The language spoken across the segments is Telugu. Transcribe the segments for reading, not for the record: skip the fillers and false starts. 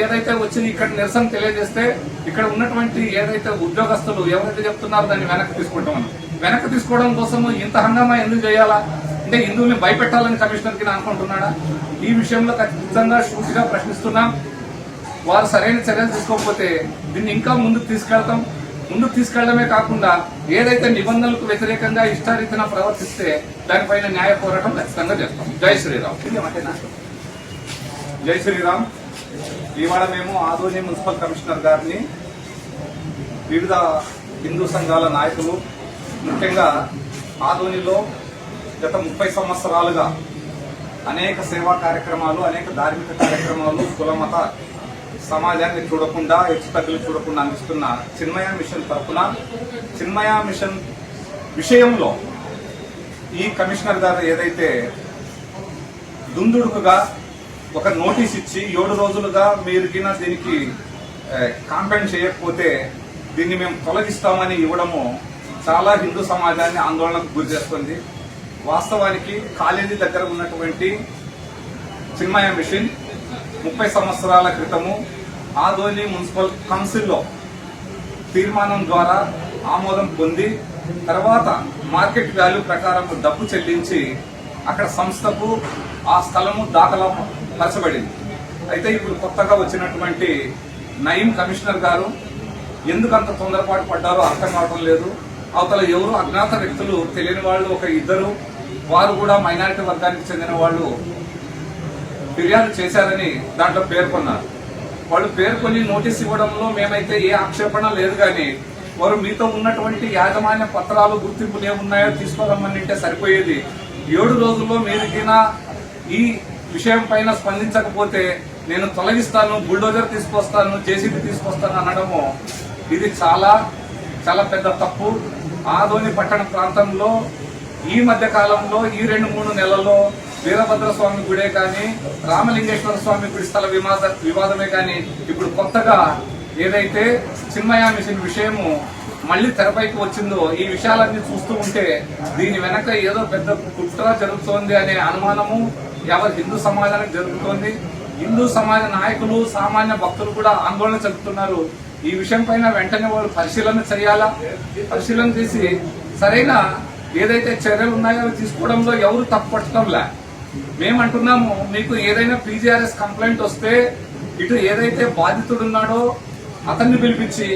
ఏదైతే వచ్చి ఇక్కడ నిరసన తెలియజేస్తే ఇక్కడ ఉన్నటువంటి ఏదైతే ఉద్యోగస్తులు ఎవరైతే చెప్తున్నారో దాన్ని వెనక్కి తీసుకుంటామని వెనక్కి తీసుకోవడం కోసము ఇంత హంగామా ఎందుకు చేయాలా? అంటే హిందువుల్ని భయపెట్టాలని కమిషనర్కి అనుకుంటున్నాడా? ఈ విషయంలో ఖచ్చితంగా సూటిగా ప్రశ్నిస్తున్నాం. వారు సరైన చర్యలు తీసుకోకపోతే దీన్ని ఇంకా ముందుకు తీసుకెళ్తాం. ముందుకు తీసుకెళ్లడమే కాకుండా ఏదైతే నిబంధనలకు వ్యతిరేకంగా ఇష్టారీతిన ప్రవర్తిస్తే దానిపైన న్యాయ పోరాటం ఖచ్చితంగా చేస్తాం. జై శ్రీరామ్. జై శ్రీరామ్. ఇవాళ మేము ఆదోని మున్సిపల్ కమిషనర్ గారిని, వివిధ హిందూ సంఘాల నాయకులు, ముఖ్యంగా ఆదోనిలో గత 30 సంవత్సరాలుగా అనేక సేవా కార్యక్రమాలు, అనేక ధార్మిక కార్యక్రమాలు, కులమత సమాజాన్ని చూడకుండా, హెచ్చుతగ్గులు చూడకుండా అందిస్తున్న చిన్మయ మిషన్ తరఫున చిన్మయ మిషన్ విషయంలో ఈ కమిషనర్ గారు ఏదైతే దుందుడుకుగా ఒక నోటీస్ ఇచ్చి 7 రోజులుగా మీరు దీనికి కాంపెంట్ చేయకపోతే దీన్ని మేము తొలగిస్తామని ఇవ్వడము చాలా హిందూ సమాజాన్ని ఆందోళనకు గురి చేస్తుంది. వాస్తవానికి కాలేజీ దగ్గర ఉన్నటువంటి చిన్మయ మిషన్ 30 సంవత్సరాల క్రితము ఆదోని మున్సిపల్ కౌన్సిల్లో తీర్మానం ద్వారా ఆమోదం పొంది తర్వాత మార్కెట్ వాల్యూ ప్రకారం డబ్బు చెల్లించి అక్కడ సంస్థకు ఆ స్థలము దాఖలా పరచబడింది. అయితే ఇప్పుడు కొత్తగా వచ్చినటువంటి నయీం కమిషనర్ గారు ఎందుకంత తొందరపాటు పడ్డారో అర్థం కావడం లేదు. అవతల ఎవరు అజ్ఞాత వ్యక్తులు, తెలియని వాళ్ళు ఒక 2, వారు కూడా మైనారిటీ వర్గానికి చెందిన వాళ్ళు ఫిర్యాదు చేశారని దాంట్లో పేర్కొన్నారు. వాళ్ళు పేర్కొని నోటీస్ ఇవ్వడంలో మేమైతే ఏ ఆక్షేపణ లేదు, కానీ వారు మీతో ఉన్నటువంటి యాజమాన్య పత్రాలు, గుర్తింపులు ఏమున్నాయో తీసుకోరమ్మని అంటే సరిపోయేది. 7 రోజుల్లో మీరు ఈ విషయం పైన స్పందించకపోతే నేను తొలగిస్తాను, బుల్డోజర్ తీసుకొస్తాను, జేసీబీ తీసుకొస్తాను అనడము ఇది చాలా చాలా పెద్ద తప్పు. ఆదోని పట్టణ ప్రాంతంలో ఈ మధ్య కాలంలో ఈ 2-3 నెలల్లో వీరభద్ర స్వామి గుడే కానీ, రామలింగేశ్వర స్వామి గుడి స్థల వివాదమే కానీ, ఇప్పుడు కొత్తగా ఏదైతే చిన్మయ మిషన్ విషయము మళ్లీ తెరపైకి వచ్చిందో, ఈ విషయాలన్నీ చూస్తూ ఉంటే దీని వెనక ఏదో పెద్ద కుట్ర జరుగుతోంది అనే అనుమానము యావత్ హిందూ సమాజానికి జరుగుతోంది. హిందూ సమాజ నాయకులు, సామాన్య భక్తులు కూడా ఆందోళన చెందుతున్నారు. ఈ విషయం పైన వెంటనే వాళ్ళు పరిశీలన చేయాలా. పరిశీలన చేసి సరైన ఏదైతే చర్యలు ఉన్నాయో తీసుకోవడంలో ఎవరు తప్పుపట్టడంలే. మేమంటున్నాము, మీకు ఏదైనా పీజీఆర్ఎస్ కంప్లైంట్ వస్తే ఇటు ఏదైతే బాధితుడున్నాడో అతన్ని పిలిపించి,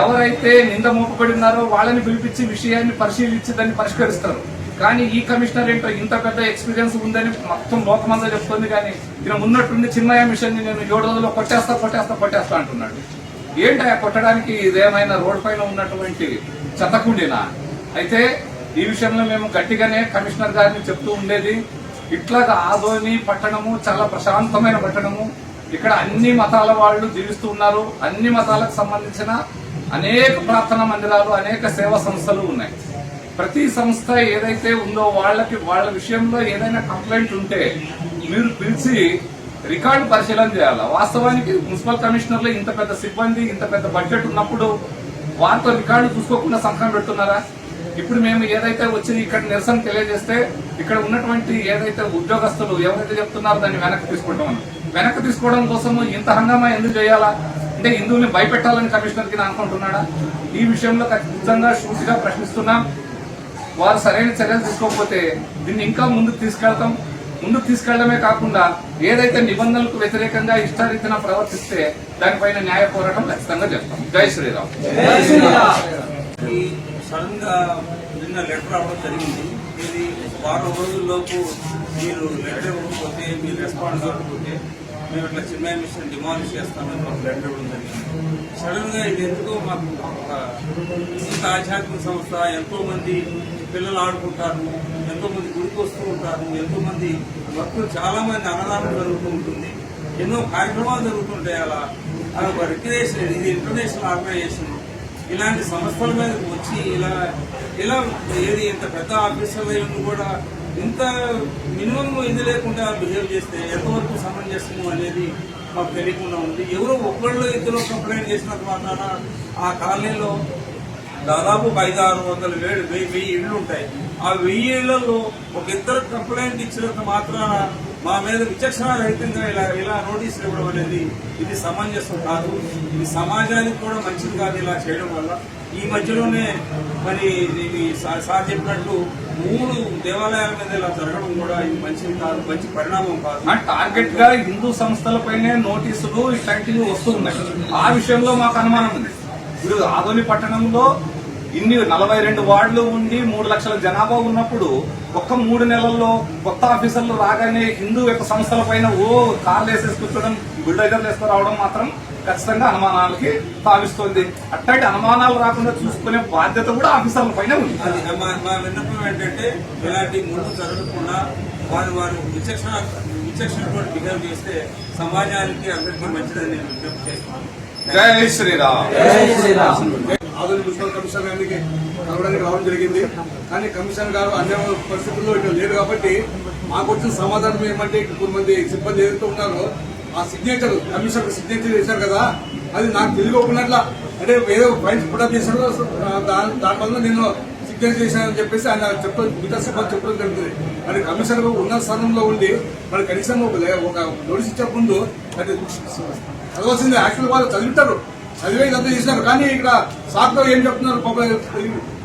ఎవరైతే నింద మోపబడి ఉన్నారో వాళ్ళని పిలిపించి విషయాన్ని పరిశీలించి దాన్ని పరిష్కరిస్తారు. కానీ ఈ కమిషనర్ ఏంటో ఇంత పెద్ద ఎక్స్పీరియన్స్ ఉందని మొత్తం లోకమంతా చెప్తుంది, కానీ ఈయన ఉన్నట్టుండి చిన్మయ మిషన్ ని నేను 7 రోజుల్లో కొట్టేస్తా అంటున్నాడు. ఏంటా కొట్టడానికి? ఇదేమైనా రోడ్ పైన ఉన్నటువంటి చెత్తకుండినా? అయితే ఈ విషయంలో మేము గట్టిగానే కమిషనర్ గారిని చెప్తూ ఉండేది, ఇట్లాగా ఆదోని పట్టణము చాలా ప్రశాంతమైన పట్టణము. ఇక్కడ అన్ని మతాల వాళ్ళు జీవిస్తూ ఉన్నారు. అన్ని మతాలకు సంబంధించిన అనేక ప్రార్థనా మందిరాలు, అనేక సేవా సంస్థలు ఉన్నాయి. ప్రతి సంస్థ ఏదైతే ఉందో వాళ్ళ విషయంలో ఏదైనా కంప్లైంట్ ఉంటే మీరు పిలిచి రికార్డు పరిశీలన చేయాలి. వాస్తవానికి మున్సిపల్ కమిషనర్లు ఇంత పెద్ద సిబ్బంది, ఇంత పెద్ద బడ్జెట్ ఉన్నప్పుడు వారితో రికార్డు చూసుకోకుండా సంతకం పెడుతున్నారా? ఇప్పుడు మేము ఏదైతే వచ్చి ఇక్కడ నిరసన తెలియజేస్తే ఇక్కడ ఉన్నటువంటి ఏదైతే ఉద్యోగస్తులు ఎవరైతే చెప్తున్నారో దాన్ని వెనక్కి తీసుకుంటామని వెనక్కి తీసుకోవడం కోసము ఇంత హంగామా ఎందుకు చేయాలా? అంటే హిందువుల్ని భయపెట్టాలని కమిషనర్కి అనుకుంటున్నాడా? ఈ విషయంలో ఖచ్చితంగా సూటిగా ప్రశ్నిస్తున్నాం. వారు సరైన చర్యలు తీసుకోకపోతే దీన్ని ఇంకా ముందుకు తీసుకెళ్తాం. ముందుకు తీసుకెళ్లడమే కాకుండా ఏదైతే నిబంధనలకు వ్యతిరేకంగా ఇష్టారీతిన ప్రవర్తిస్తే దానిపైన న్యాయ పోరాటం ఖచ్చితంగా చేస్తాం. జై శ్రీరామ్. సడన్ గా నిన్న లెటర్ రావడం జరిగింది. ఇది 10 రోజుల్లోపు మీరు లెటర్ ఇవ్వకపోతే, మీరు రెస్పాండ్ కాకపోతే మేము ఇట్లా చిన్మయ మిషన్ డిమాలిష్ చేస్తామని మాకు లెటర్ ఇవ్వడం జరిగింది. సడన్ గా ఇది ఎందుకో మాకు ఇంత ఆధ్యాత్మిక సంస్థ, ఎంతో మంది పిల్లలు ఆడుకుంటారు, ఎంతో మంది గుడికి వస్తూ ఉంటారు, ఎంతో మంది భక్తులు, చాలా మంది అన్నదానం జరుగుతూ ఉంటుంది, ఎన్నో కార్యక్రమాలు జరుగుతుంటాయి. అలా ఒక రిక్రియేషన్, ఇది ఇంటర్నేషనల్ ఆర్గనైజేషన్. ఇలాంటి సంస్థల మీద వచ్చి ఇలా ఏది ఇంత పెద్ద ఆఫీసర్లు కూడా ఇంత మినిమం ఇది లేకుండా బిహేవ్ చేస్తే ఎంతవరకు సమంజసము అనేది మాకు తెలియకుండా ఉంది. ఎవరో 1-2 కంప్లైంట్ చేసినంత మాత్రాన ఆ కాలనీలో దాదాపు 500-600 1000 ఇళ్లు ఉంటాయి. ఆ 1000 ఇళ్లలో ఒక 2 కంప్లైంట్ ఇచ్చినంత మాత్రాన మా మీద విచక్షణ రహితంగా ఇలా నోటీసులు ఇవ్వడం అనేది ఇది సమంజసం కాదు. ఇది సమాజానికి కూడా మంచిది కాదు ఇలా చేయడం వల్ల. ఈ మధ్యలోనే మరి ఇది సార్ చెప్పినట్లు 3 దేవాలయాల మీద ఇలా జరగడం కూడా ఇది మంచిది కాదు, మంచి పరిణామం కాదు. టార్గెట్ గా హిందూ సంస్థలపైనే నోటీసులు ఇట్లాంటివి వస్తున్నాయి. ఆ విషయంలో మాకు అనుమానం ఉంది. ఇప్పుడు ఆదోని పట్టణంలో ఇన్ని 42 వార్డులు ఉండి 3 లక్షల జనాభా ఉన్నప్పుడు ఒక్క 3 నెలల్లో కొత్త ఆఫీసర్లు రాగానే హిందూ యొక్క సంస్థల పైన కార్లు వేసేసి కూర్చోవడం, బుల్డోజర్లు వేసుకు రావడం మాత్రం ఖచ్చితంగా అనుమానాలకి తావిస్తోంది. అట్లాంటి అనుమానాలు రాకుండా చూసుకునే బాధ్యత కూడా ఆఫీసర్ల పైన ఉంది. మా విన్నపం ఏంటంటే ఇలాంటి ముందు జరగకుండా వారు విచక్షణతో బిహేవ్ చేస్తే సమాజానికి అందరికీ మంచిదని నేను విజ్ఞప్తి చేస్తున్నాను. జై శ్రీరామ్. ఆదోని మున్సిపల్ కమిషనర్ గారికి కలవడానికి రావడం జరిగింది. కానీ కమిషనర్ గారు అన్ని పరిస్థితుల్లో ఇక్కడ లేరు కాబట్టి మాకు వచ్చిన సమాధానం ఏమంటే ఇక్కడ కొంతమంది సిబ్బంది ఏదైతే ఉన్నారో ఆ సిగ్నేచర్ కమిషనర్ సిగ్నేచర్ చేశారు కదా, అది నాకు తెలియకున్నట్ల అంటే ఏదో ఫైల్స్ కూడా చేశారు. దానివల్ల నేను సిగ్నేచర్ చేశానని చెప్పేసి ఆయన మిగతా సిబ్బంది చెప్పడం జరుగుతుంది. మరి కమిషనర్ ఉన్న స్థానంలో ఉండి మరి కనీసం ఒక నోటీస్ ఇచ్చే ముందు అది చదవాల్సిందే. యాక్చువల్ వాళ్ళు చదివింటారు, చదివే ఇదంతా చేసినారు. కానీ ఇక్కడ సార్తో ఏం చెప్తున్నారు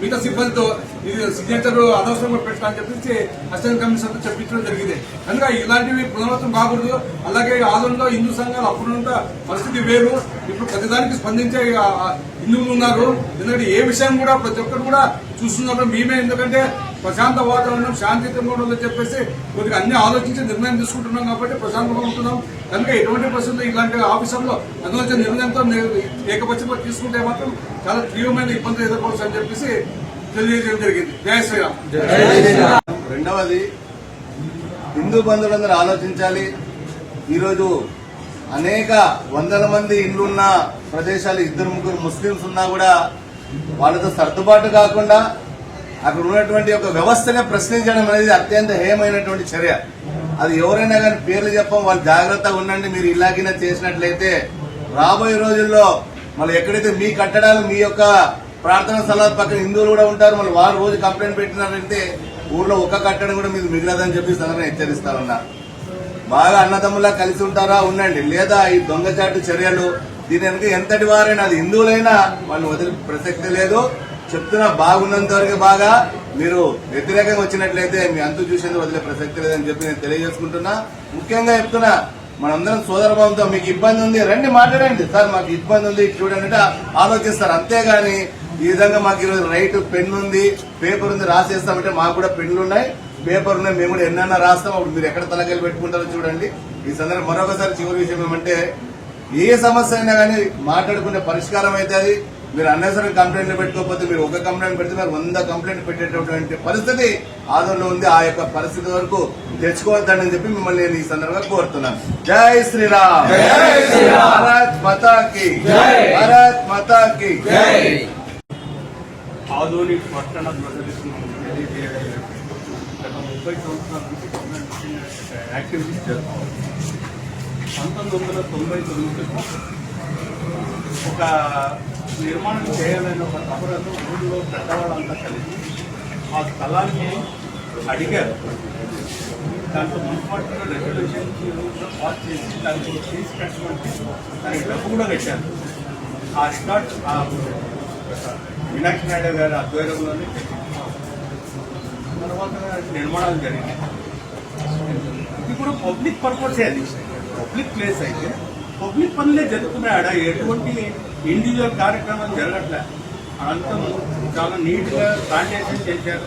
మిగతా సిబ్బందితో ఇది సిగ్నేచర్ అనవసరంగా పెట్టాలని చెప్పేసి అసిస్టెంట్ కమిషనర్ చెప్పించడం జరిగింది. కనుక ఇలాంటివి పునరావృతం కాకూడదు. అలాగే ఆదోళనలో హిందూ సంఘాలు అప్పుడున్న పరిస్థితి వేరు, ఇప్పుడు ప్రతిదానికి స్పందించే హిందువులు ఉన్నారు. ఎందుకంటే ఏ విషయం కూడా ప్రతి ఒక్కరు కూడా చూస్తున్నప్పుడు మేమే, ఎందుకంటే ప్రశాంత వాతావరణం శాంతియుతంగా ఉండాలని చెప్పేసి కొద్దిగా అన్ని ఆలోచించి నిర్ణయం తీసుకుంటున్నాం కాబట్టి ప్రశాంతంగా ఉంటున్నాం. కనుక ఎటువంటి పరిస్థితుల్లో ఇలాంటి ఆఫీసర్లో అందులో నిర్ణయంతో ఏకపక్షంగా తీసుకుంటే మాత్రం చాలా తీవ్రమైన ఇబ్బందులు ఎదుర్కోవచ్చు అని చెప్పేసి తెలియజేయడం జరిగింది. జై శ్రీరామ్. రెండవది, హిందూ బంధువులందరూ ఆలోచించాలి. ఈరోజు అనేక వందల మంది ఇళ్లున్న ప్రదేశాలు 2-3 ముస్లింస్ ఉన్నా కూడా వాళ్ళతో సర్దుబాటు కాకుండా అక్కడ ఉన్నటువంటి ఒక వ్యవస్థనే ప్రశ్నించడం అనేది అత్యంత హేయమైనటువంటి చర్య. అది ఎవరైనా కానీ పేర్లు చెప్పం, వాళ్ళు జాగ్రత్తగా ఉండండి. మీరు ఇలాగినా చేసినట్లయితే రాబోయే రోజుల్లో మళ్ళీ ఎక్కడైతే మీ కట్టడాలు మీ యొక్క ప్రార్థనా స్థలాల పక్కన హిందువులు కూడా ఉంటారు, మళ్ళీ వాళ్ళు రోజు కంప్లైంట్ పెట్టినారంటే ఊర్లో ఒక్క కట్టడం కూడా మీకు మిగిలదని చెప్పి సందర్భంగా హెచ్చరిస్తా ఉన్నా. బాగా అన్నదమ్ములా కలిసి ఉంటారా ఉండండి, లేదా ఈ దొంగచాటు చర్యలు దీని వెనక ఎంతటి వారైనా అది హిందువులైనా వాళ్ళు వదిలి ప్రసక్తి లేదు. చెప్తున్నా, బాగున్నంత వరకు బాగా, మీరు వ్యతిరేకంగా వచ్చినట్లయితే మీ అంతు చూసేందుకు వదిలే ప్రసక్తి లేదని చెప్పి నేను తెలియజేసుకుంటున్నా. ముఖ్యంగా చెప్తున్నా, మనందరం సోదరభావంతో మీకు ఇబ్బంది ఉంది రండి మాట్లాడండి, సార్ మాకు ఇబ్బంది ఉంది చూడండి అంటే ఆలోచిస్తారు. అంతేగాని ఈ విధంగా మాకు ఈరోజు రైట్ పెన్ ఉంది, పేపర్ ఉంది, రాసేస్తామంటే మాకు కూడా పెన్నులు ఉన్నాయి, పేపర్ ఉన్నాయి, మేము కూడా ఎన్నైనా రాస్తాం. అప్పుడు మీరు ఎక్కడ తలకాయలు పెట్టుకుంటారో చూడండి. ఈ సందర్భంగా మరొకసారి చివరి విషయం ఏమంటే, ఏ సమస్య అయినా కానీ మాట్లాడుకునే పరిష్కారం అయితే అది. మీరు అన్నవసరం కంప్లైంట్లు పెట్టుకోకపోతే, మీరు ఒక కంప్లైంట్ పెడితే మీరు 100 కంప్లైంట్ పెట్టేటటువంటి పరిస్థితి ఆదోళనలో ఉంది. ఆ యొక్క పరిస్థితి వరకు తెచ్చుకోవద్దని చెప్పి మిమ్మల్ని నేను ఈ సందర్భంగా కోరుతున్నాను. జై శ్రీరామ్. భారత్ మాతా కీ జై. భారత్ మాతా కీ జై. ఆదోని పట్టణ ప్రజలకు గత 30 సంవత్సరాల నుంచి యాక్టివిటీస్ జరుగుతాం. 1999లో ఒక నిర్మాణం చేయాలని ఒక తపరతో ఊళ్ళో పెద్దవాళ్ళంతా కలిసి ఆ స్థలాన్ని అడిగారు. దాంట్లో మున్సిపాలిటీలో రెగ్యులేషన్స్ పాస్ చేసి దానికి ఫీజు కట్టమంటే దానికి డబ్బు కూడా కట్టారు. ఆ స్టార్ట్ మీనాక్షి నాయుడు గారి ఆధ్వర్యంలోనే తర్వాత నిర్మాణాలు జరిగినాయి. ఇది కూడా పబ్లిక్ పర్పసే, అది పబ్లిక్ ప్లేస్ అయితే పబ్లిక్ పనులే జరుగుతున్నాయి. ఆడ ఎటువంటి ఇండివిజువల్ కార్యక్రమాలు జరగట్లే. అదంతా చాలా నీట్గా ప్లాంటేషన్ చేశారు,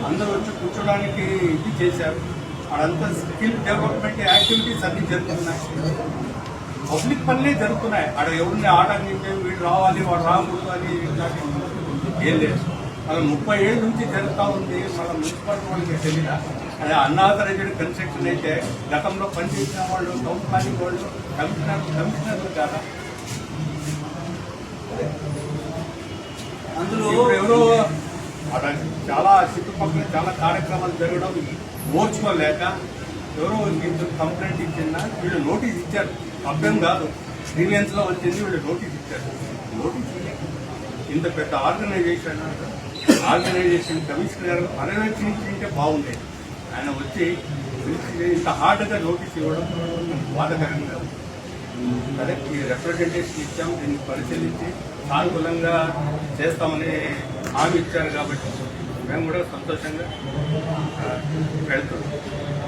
అందరూ వచ్చి కూర్చోడానికి ఇది చేశారు. అదంతా స్కిల్ డెవలప్మెంట్ యాక్టివిటీస్ అన్ని జరుగుతున్నాయి, పబ్లిక్ పనులే జరుగుతున్నాయి. ఆడ ఎవరిని ఆటంకించే వీడు రావాలి వాడు రాకూడదు అని ఇట్లాంటి ఏం లేదు. అలా 30 ఏళ్ళ నుంచి జరుగుతూ ఉంది. మన మున్సిపాలిటీ వాళ్ళకి తెలియదా? అదే అన్ఆథరైజ్డ్ కన్స్ట్రక్షన్ అయితే గతంలో పనిచేసిన వాళ్ళు, టౌన్ ప్లానింగ్ వాళ్ళు, కమిషనర్లు కాదా? అందులో ఎవరో అలా చాలా చుట్టుపక్కల చాలా కార్యక్రమాలు జరగడం ఓర్చుకోలేక ఎవరో కంప్లైంట్ ఇచ్చిన వీళ్ళు నోటీస్ ఇచ్చారు. అర్థం కాదు, గ్రీవెన్స్ లో వచ్చింది, వీళ్ళు నోటీస్ ఇచ్చారు. నోటీస్ ఇంత పెద్ద ఆర్గనైజేషన్ కమిషనర్ పర్యవేక్షించుంటే బాగుండేది. ఆయన వచ్చి ఇంత హార్డ్గా నోటీస్ ఇవ్వడం బాధకరంగా ఉంది. సరే ఈ రిప్రజెంటేషన్ ఇచ్చాం, దీన్ని పరిశీలించి సానుకూలంగా చేస్తామని హామీ ఇచ్చారు కాబట్టి మేము కూడా సంతోషంగా వెళ్తున్నాం.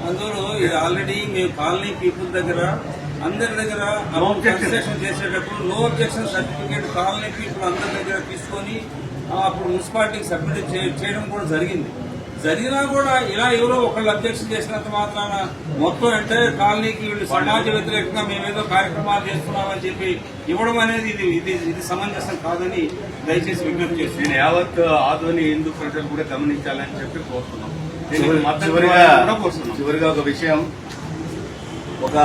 అందులో ఇది ఆల్రెడీ మేము కాలనీ పీపుల్ దగ్గర అందరి దగ్గర కన్స్ట్రక్షన్ చేసేటప్పుడు no objection certificate colony people అందరి దగ్గర తీసుకొని అప్పుడు మున్సిపాలిటీకి సబ్మిట్ చేయడం కూడా జరిగింది. జరిగినా కూడా ఇలా ఎవరో ఒకళ్ళు అబ్జెక్షన్ చేసినంత మాత్రాన మొత్తం అంటే కాలనీకి వీళ్ళు సమాజ వ్యతిరేకంగా మేమేదో కార్యక్రమాలు చేస్తున్నామని చెప్పి ఇవ్వడం అనేది ఇది సమంజసం కాదని దయచేసి విజ్ఞప్తి చేస్తున్నాను. నేను యావత్ ఆధుని హిందూ ప్రజలు కూడా గమనించాలని చెప్పి కోరుతున్నాం. దీనికి మద్దతు చివరిగా కూడా కోరుతున్నాం. చివరిగా ఒక విషయం, ఒక